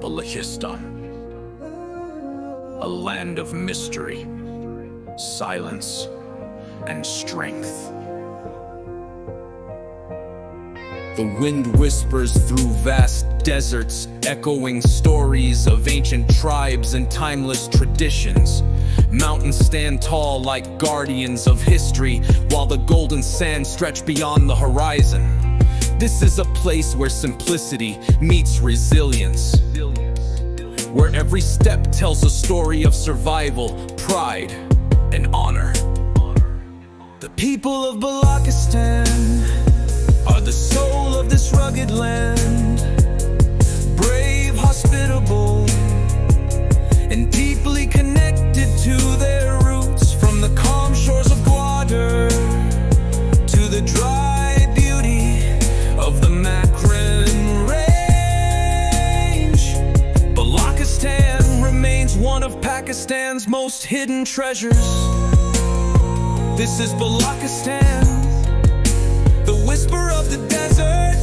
Balochistan, a land of mystery, silence, and strength. The wind whispers through vast deserts, echoing stories of ancient tribes and timeless traditions. Mountains stand tall like guardians of history, while the golden sands stretch beyond the horizon. This is a place where simplicity meets resilience, where every step tells a story of survival, pride, and honor. The people of Balochistan are the soul of this rugged land, brave, hospitable, and deeply connected to their roots. From the calm shores of Gwadar to the dry beauty of the Makran Range, Balochistan remains one of Pakistan's most hidden treasures. This is Balochistan, the whisper of the desert,